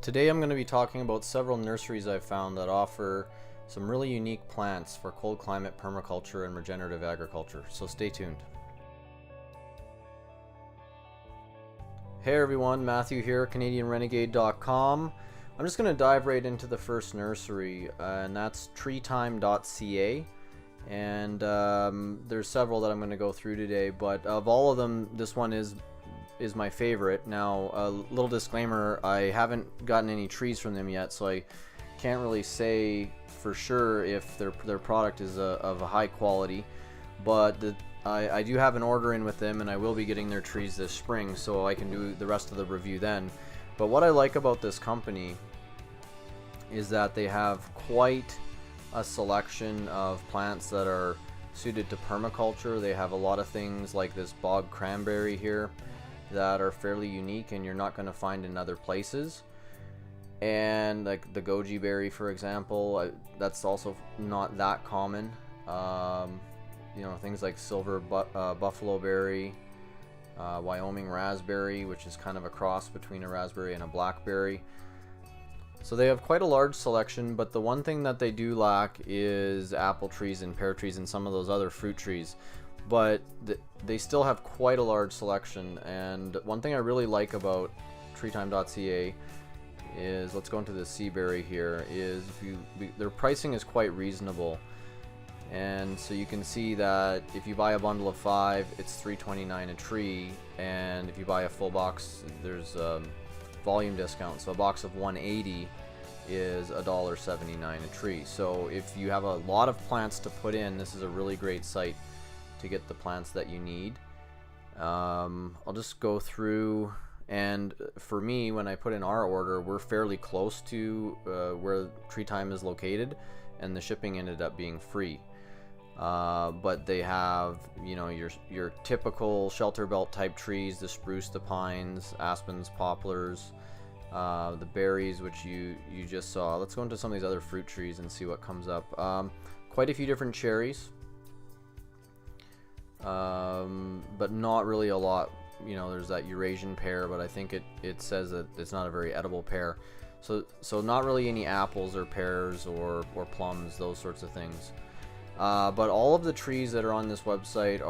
Today I'm going to be talking about several nurseries I've found that offer some really unique plants for cold climate permaculture and regenerative agriculture, so stay tuned. Hey everyone, Matthew here, CanadianRenegade.com. I'm just going to dive right into the first nursery, and that's treetime.ca. And there's several that I'm going to go through today, but of all of them, this one is my favorite. Now, a little disclaimer, I haven't gotten any trees from them yet, so I can't really say for sure if their product is of a high quality, but I do have an order in with them, and I will be getting their trees this spring, so I can do the rest of the review then. But what I like about this company is that they have quite a selection of plants that are suited to permaculture. They have a lot of things like this bog cranberry here that are fairly unique and you're not going to find in other places, and like the goji berry, for example, that's also not that common. You know, things like silver buffalo berry, Wyoming raspberry, which is kind of a cross between a raspberry and a blackberry. So they have quite a large selection, but the one thing that they do lack is apple trees and pear trees and some of those other fruit trees. But they still have quite a large selection, and one thing I really like about treetime.ca is, let's go into the sea berry here, is their pricing is quite reasonable. And so you can see that if you buy a bundle of 5, it's $3.29 a tree, and if you buy a full box, there's volume discount, so a box of 180 is $1.79 a tree. So if you have a lot of plants to put in, this is a really great site to get the plants that you need. I'll just go through, and for me, when I put in our order, we're fairly close to where Treetime is located, and the shipping ended up being free. But they have, you know, your typical shelter belt type trees, the spruce, the pines, aspens, poplars, the berries, which you just saw. Let's go into some of these other fruit trees and see what comes up. Quite a few different cherries, but not really a lot. You know, there's that Eurasian pear, but I think it says that it's not a very edible pear. So not really any apples or pears or plums, those sorts of things. But all of the trees that are on this website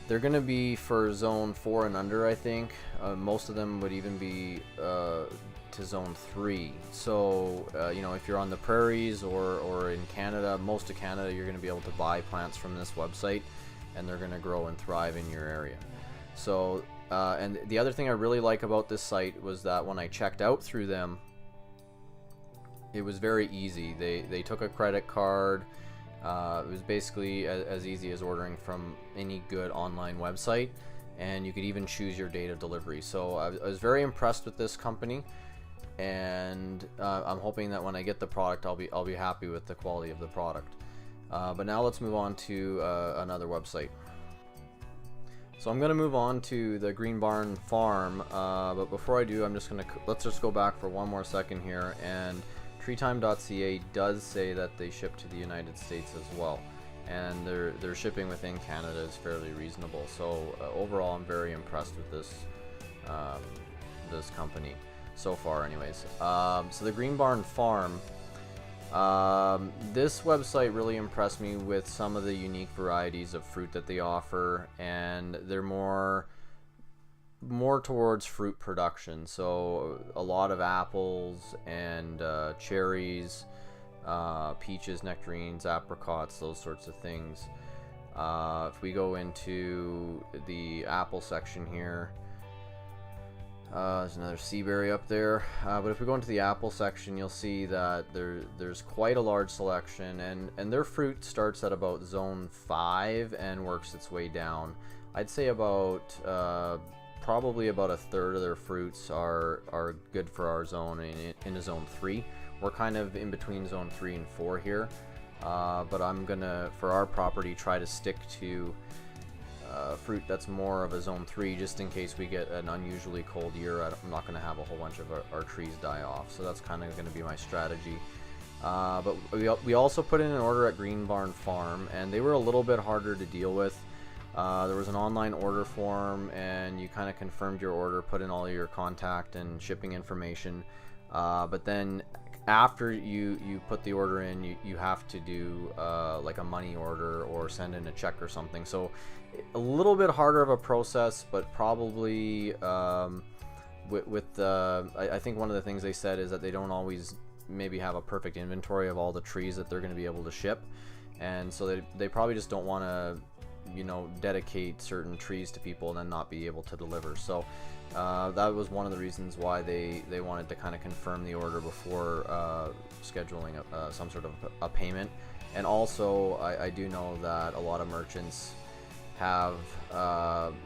they're going to be for zone 4 and under, I think. Most of them would even be to zone 3. So, you know, if you're on the prairies or in Canada, most of Canada, you're going to be able to buy plants from this website, and they're going to grow and thrive in your area. So, and the other thing I really like about this site was that when I checked out through them, it was very easy. They took a credit card. It was basically as easy as ordering from any good online website, and you could even choose your date of delivery. So I was very impressed with this company, and I'm hoping that when I get the product, I'll be happy with the quality of the product. But now let's move on to another website. So I'm gonna move on to the Green Barn Farm, but before I do, let's just go back for one more second here. And treetime.ca does say that they ship to the United States as well, and their shipping within Canada is fairly reasonable. So overall, I'm very impressed with this company so far, anyways. So the Green Barn Farm, this website really impressed me with some of the unique varieties of fruit that they offer, and they're more towards fruit production. So a lot of apples and cherries, peaches, nectarines, apricots, those sorts of things. If we go into the apple section here, there's another sea berry up there, but if we go into the apple section, you'll see that there's quite a large selection, and their fruit starts at about zone 5 and works its way down. I'd say about probably about a third of their fruits are good for our zone in zone 3. We're kind of in between zone 3 and 4 here, but I'm gonna, for our property, try to stick to fruit that's more of a zone 3, just in case we get an unusually cold year. I'm not gonna have a whole bunch of our trees die off, so that's kind of gonna be my strategy. But we also put in an order at Green Barn Farm, and they were a little bit harder to deal with. There was an online order form, and you kind of confirmed your order, put in all your contact and shipping information. But then after you put the order in, you have to do like a money order or send in a check or something. So a little bit harder of a process, but probably I think one of the things they said is that they don't always maybe have a perfect inventory of all the trees that they're going to be able to ship, and so they probably just don't want to, you know, dedicate certain trees to people and then not be able to deliver. So that was one of the reasons why they wanted to kind of confirm the order before scheduling some sort of a payment. And also I do know that a lot of merchants have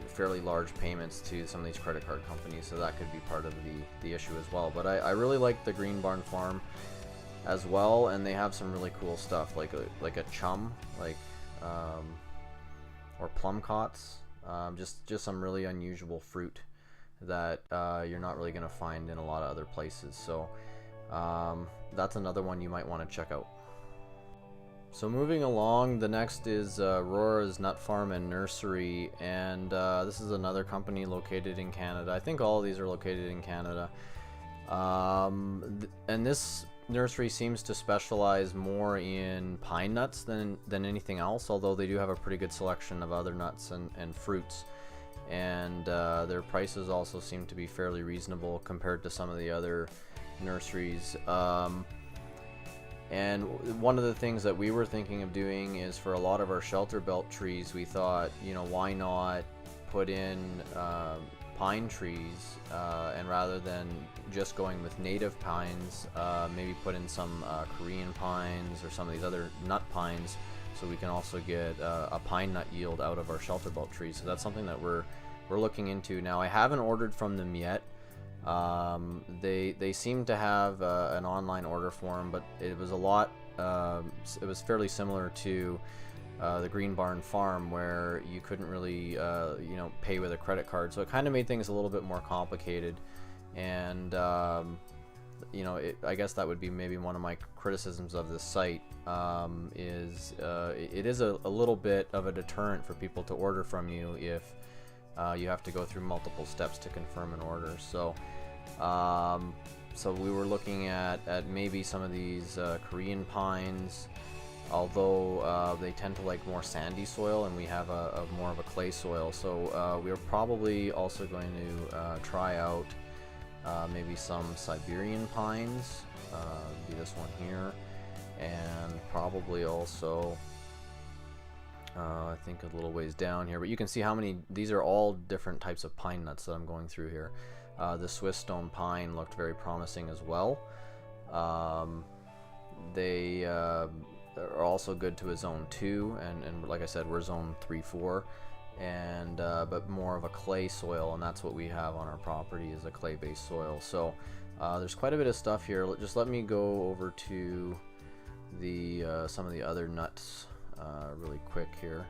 fairly large payments to some of these credit card companies, so that could be part of the issue as well. But I really like the Green Barn Farm as well, and they have some really cool stuff like a chum, like or plum cots, just some really unusual fruit that you're not really going to find in a lot of other places. So that's another one you might want to check out. So moving along, the next is Aurora's Nut Farm and Nursery, and this is another company located in Canada. I think all of these are located in Canada, and this nursery seems to specialize more in pine nuts than anything else, although they do have a pretty good selection of other nuts and fruits, and their prices also seem to be fairly reasonable compared to some of the other nurseries. And one of the things that we were thinking of doing is, for a lot of our shelter belt trees, we thought, you know, why not put in pine trees, and rather than just going with native pines, maybe put in some Korean pines or some of these other nut pines, so we can also get a pine nut yield out of our shelter belt trees. So that's something that we're looking into now. I haven't ordered from them yet. They seem to have an online order form, but it was a lot. It was fairly similar to the Green Barn Farm, where you couldn't really you know, pay with a credit card, so it kind of made things a little bit more complicated. And you know, I guess that would be maybe one of my criticisms of this site, is it is a little bit of a deterrent for people to order from you if you have to go through multiple steps to confirm an order. So so we were looking at maybe some of these Korean pines, although they tend to like more sandy soil, and we have a more of a clay soil. So we're probably also going to try out maybe some Siberian pines, be this one here, and probably also I think a little ways down here, but you can see how many, these are all different types of pine nuts that I'm going through here. The Swiss stone pine looked very promising as well. They are also good to a zone 2, and like I said, we're zone 3-4, and but more of a clay soil, and that's what we have on our property, is a clay based soil. So there's quite a bit of stuff here. Just let me go over to the some of the other nuts really quick here.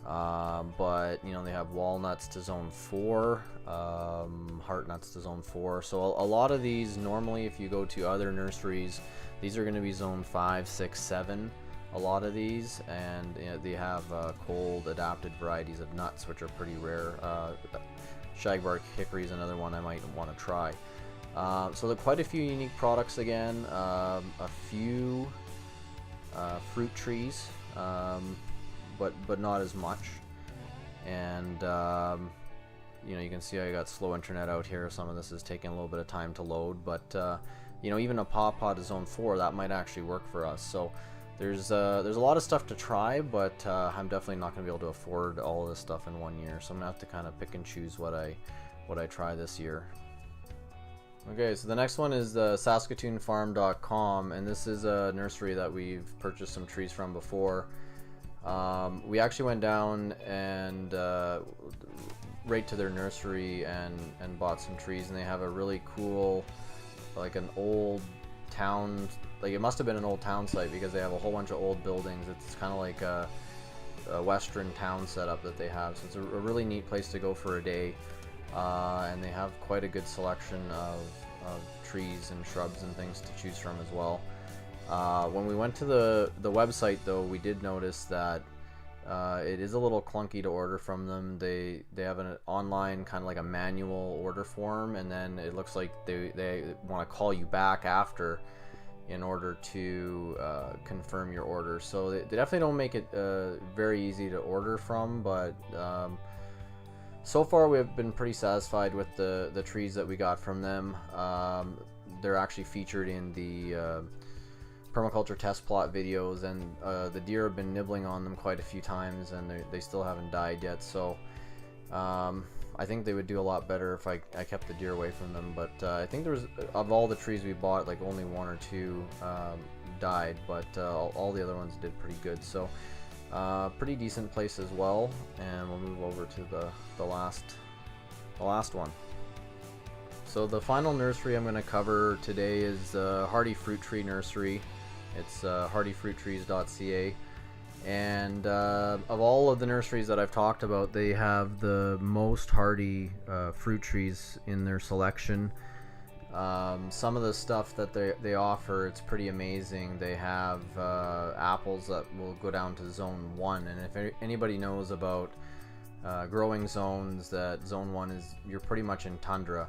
But you know, they have walnuts to zone 4, heart nuts to zone 4. So a lot of these, normally if you go to other nurseries, these are going to be zone 5, 6, 7, a lot of these, and you know, they have cold adapted varieties of nuts, which are pretty rare. Shagbark hickory is another one I might want to try. So there are quite a few unique products again, a few fruit trees, but not as much. And you know, you can see I got slow internet out here. Some of this is taking a little bit of time to load, but you know, even a pawpaw to zone 4, that might actually work for us. So there's a lot of stuff to try, but I'm definitely not going to be able to afford all of this stuff in 1 year. So I'm gonna have to kind of pick and choose what I try this year. Okay, so the next one is the SaskatoonFarm.com, and this is a nursery that we've purchased some trees from before. We actually went down and right to their nursery and bought some trees, and they have a really cool, like an old town, like it must have been an old town site, because they have a whole bunch of old buildings. It's kind of like a western town setup that they have, so it's a really neat place to go for a day. And they have quite a good selection of trees and shrubs and things to choose from as well. When we went to the website, though, we did notice that It is a little clunky to order from them. They have an online kind of like a manual order form, and then it looks like they want to call you back after in order to confirm your order. So they definitely don't make it very easy to order from, but so far we've been pretty satisfied with the trees that we got from them. They're actually featured in the permaculture test plot videos, and the deer have been nibbling on them quite a few times, and they still haven't died yet. So I think they would do a lot better if I kept the deer away from them. But I think there was, of all the trees we bought, like only 1 or 2 died, but all the other ones did pretty good. So pretty decent place as well. And we'll move over to the last one. So the final nursery I'm going to cover today is Hardy Fruit Tree Nursery. It's hardyfruittrees.ca, and of all of the nurseries that I've talked about, they have the most hardy fruit trees in their selection. Some of the stuff that they offer, it's pretty amazing. They have apples that will go down to zone 1, and if anybody knows about growing zones, that zone 1 is, you're pretty much in tundra,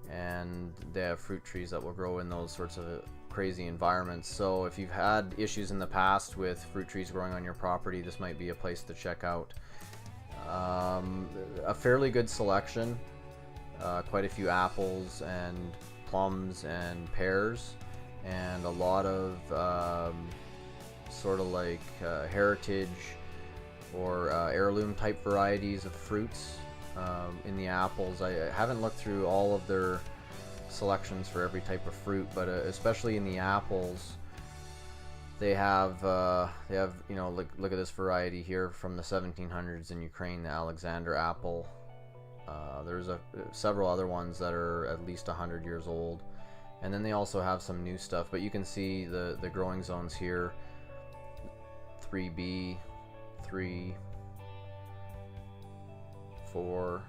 and they have fruit trees that will grow in those sorts of crazy environments. So if you've had issues in the past with fruit trees growing on your property, this might be a place to check out. A fairly good selection, quite a few apples and plums and pears, and a lot of sort of like heritage or heirloom type varieties of fruits. In the apples, I haven't looked through all of their selections for every type of fruit, but especially in the apples, they have you know, look at this variety here from the 1700s in Ukraine, the Alexander apple. There's several other ones that are at least 100 years old, and then they also have some new stuff. But you can see the growing zones here: 3B, 3, 4,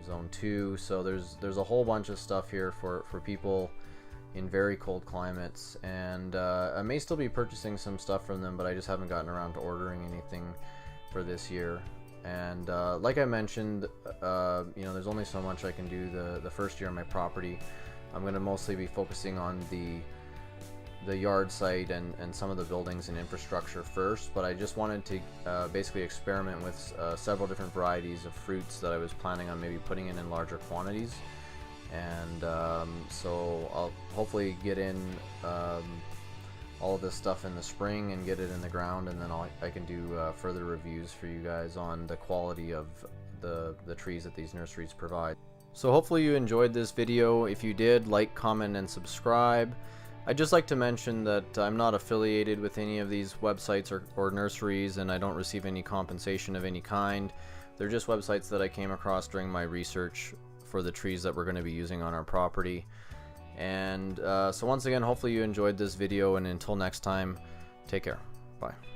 zone 2. So there's a whole bunch of stuff here for people in very cold climates, and I may still be purchasing some stuff from them, but I just haven't gotten around to ordering anything for this year. And like I mentioned, you know, there's only so much I can do the first year on my property. I'm going to mostly be focusing on the yard site and some of the buildings and infrastructure first, but I just wanted to basically experiment with several different varieties of fruits that I was planning on maybe putting in larger quantities. And so I'll hopefully get in all of this stuff in the spring and get it in the ground, and then I can do further reviews for you guys on the quality of the trees that these nurseries provide. So hopefully you enjoyed this video. If you did, like, comment, and subscribe. I'd just like to mention that I'm not affiliated with any of these websites or nurseries, and I don't receive any compensation of any kind. They're just websites that I came across during my research for the trees that we're going to be using on our property. And so once again, hopefully you enjoyed this video, and until next time, take care. Bye.